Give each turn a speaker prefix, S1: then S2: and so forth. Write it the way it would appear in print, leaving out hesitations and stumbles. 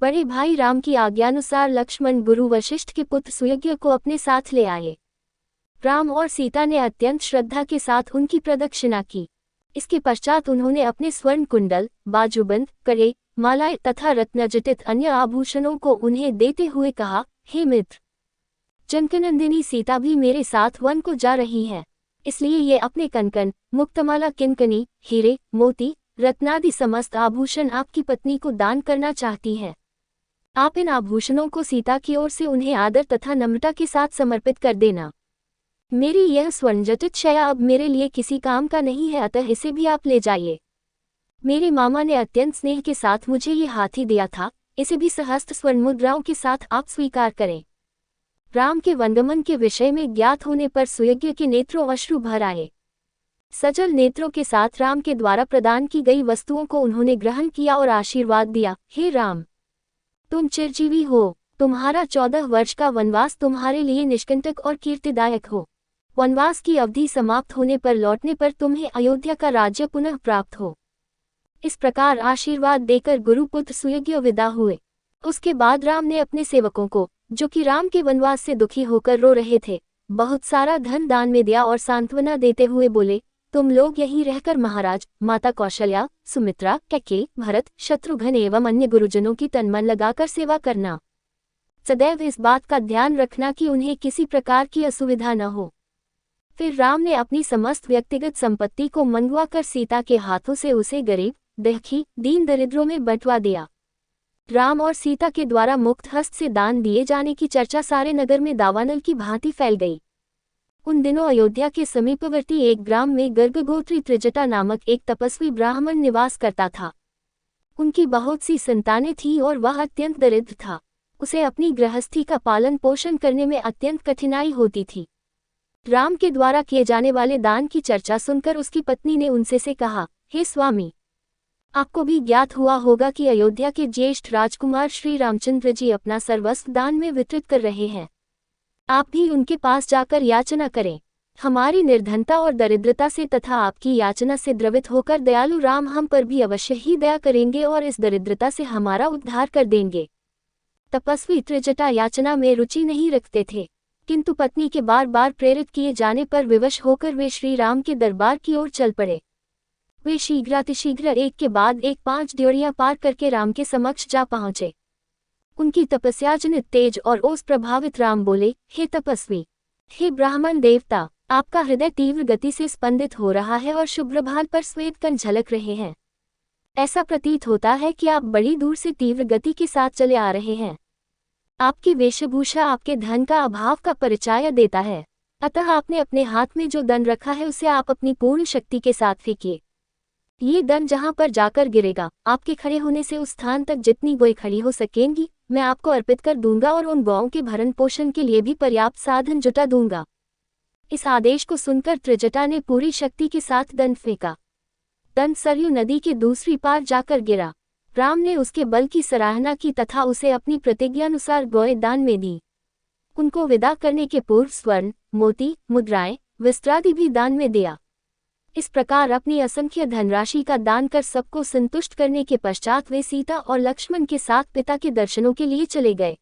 S1: बड़े भाई राम की आज्ञानुसार लक्ष्मण गुरु वशिष्ठ के पुत्र सुयज्ञ को अपने साथ ले आए। राम और सीता ने अत्यंत श्रद्धा के साथ उनकी प्रदक्षिणा की। इसके पश्चात उन्होंने अपने स्वर्ण कुंडल, बाजूबंद, कड़े, मालाएं तथा रत्नजटित अन्य आभूषणों को उन्हें देते हुए कहा, हे मित्र, जनकनंदिनी सीता भी मेरे साथ वन को जा रही है, इसलिए ये अपने कंकन, मुक्तमाला, किंकनी, हीरे, मोती, रत्नादि समस्त आभूषण आपकी पत्नी को दान करना चाहती है। आप इन आभूषणों को सीता की ओर से उन्हें आदर तथा नम्रता के साथ समर्पित कर देना। मेरी यह स्वर्णजटित शया अब मेरे लिए किसी काम का नहीं है, अतः इसे भी आप ले जाइए। मेरे मामा ने अत्यंत स्नेह के साथ मुझे ये हाथी दिया था, इसे भी सहस्त्र स्वर्ण मुद्राओं के साथ आप स्वीकार करें। राम के वनगमन के विषय में ज्ञात होने पर सुयज्ञ के नेत्रों अश्रु भर आए। सजल नेत्रों के साथ राम के द्वारा प्रदान की गई वस्तुओं को उन्होंने ग्रहण किया और आशीर्वाद दिया, हे राम, तुम चिरजीवी हो, तुम्हारा 14 वर्ष का वनवास तुम्हारे लिए निष्कंटक और कीर्तिदायक हो। वनवास की अवधि समाप्त होने पर लौटने पर तुम्हें अयोध्या का राज्य पुनः प्राप्त हो। इस प्रकार आशीर्वाद देकर गुरुपुत्र सुयज्ञ विदा हुए। उसके बाद राम ने अपने सेवकों को, जो कि राम के वनवास से दुखी होकर रो रहे थे, बहुत सारा धन दान में दिया और सांत्वना देते हुए बोले, तुम लोग यहीं रहकर महाराज, माता कौशल्या, सुमित्रा, कैकेयी, भरत, शत्रुघ्न एवं अन्य गुरुजनों की तन मन लगाकर सेवा करना। सदैव इस बात का ध्यान रखना कि उन्हें किसी प्रकार की असुविधा न हो। फिर राम ने अपनी समस्त व्यक्तिगत संपत्ति को मंगवा कर सीता के हाथों से उसे गरीब, दुखी, दीन दरिद्रों में बंटवा दिया। राम और सीता के द्वारा मुक्त हस्त से दान दिए जाने की चर्चा सारे नगर में दावानल की भांति फैल गई। उन दिनों अयोध्या के समीपवर्ती एक ग्राम में गर्गगोत्री त्रिजटा नामक एक तपस्वी ब्राह्मण निवास करता था। उनकी बहुत सी संतानें थीं और वह अत्यंत दरिद्र था। उसे अपनी गृहस्थी का पालन पोषण करने में अत्यंत कठिनाई होती थी। राम के द्वारा किए जाने वाले दान की चर्चा सुनकर उसकी पत्नी ने उनसे से कहा, हे स्वामी, आपको भी ज्ञात हुआ होगा कि अयोध्या के ज्येष्ठ राजकुमार श्री रामचंद्र जी अपना सर्वस्व दान में वितरित कर रहे हैं। आप भी उनके पास जाकर याचना करें। हमारी निर्धनता और दरिद्रता से तथा आपकी याचना से द्रवित होकर दयालु राम हम पर भी अवश्य ही दया करेंगे और इस दरिद्रता से हमारा उद्धार कर देंगे। तपस्वी त्रिजटा याचना में रुचि नहीं रखते थे, किंतु पत्नी के बार बार प्रेरित किए जाने पर विवश होकर वे श्री राम के दरबार की ओर चल पड़े। वे शीघ्रातिशीघ्र एक के बाद एक 5 ड्योढ़ियां पार करके राम के समक्ष जा पहुंचे। उनकी तपस्याजनित तेज और ओस प्रभावित राम बोले, हे तपस्वी, हे ब्राह्मण देवता, आपका हृदय तीव्र गति से स्पंदित हो रहा है और शुभ्रभाल पर श्वेत कण झलक रहे हैं। ऐसा प्रतीत होता है कि आप बड़ी दूर से तीव्र गति के साथ चले आ रहे हैं। आपकी वेशभूषा आपके धन का अभाव का परिचय देता है, अतः आपने अपने हाथ में जो दंड रखा है उसे आप अपनी पूर्ण शक्ति के साथ फेंकिए। ये दंड जहां पर जाकर गिरेगा, आपके खड़े होने से उस स्थान तक जितनी गोई खड़ी हो सकेंगी मैं आपको अर्पित कर दूंगा और उन गौओं के भरण पोषण के लिए भी पर्याप्त साधन जुटा दूंगा। इस आदेश को सुनकर त्रिजटा ने पूरी शक्ति के साथ दंड फेंका। दंड सरयू नदी के दूसरी पार जाकर गिरा। राम ने उसके बल की सराहना की तथा उसे अपनी प्रतिज्ञानुसार गौएं दान में दी। उनको विदा करने के पूर्व स्वर्ण, मोती, मुद्राएं, वस्त्रादि भी दान में दिया। इस प्रकार अपनी असंख्य धनराशि का दान कर सबको संतुष्ट करने के पश्चात वे सीता और लक्ष्मण के साथ पिता के दर्शनों के लिए चले गए।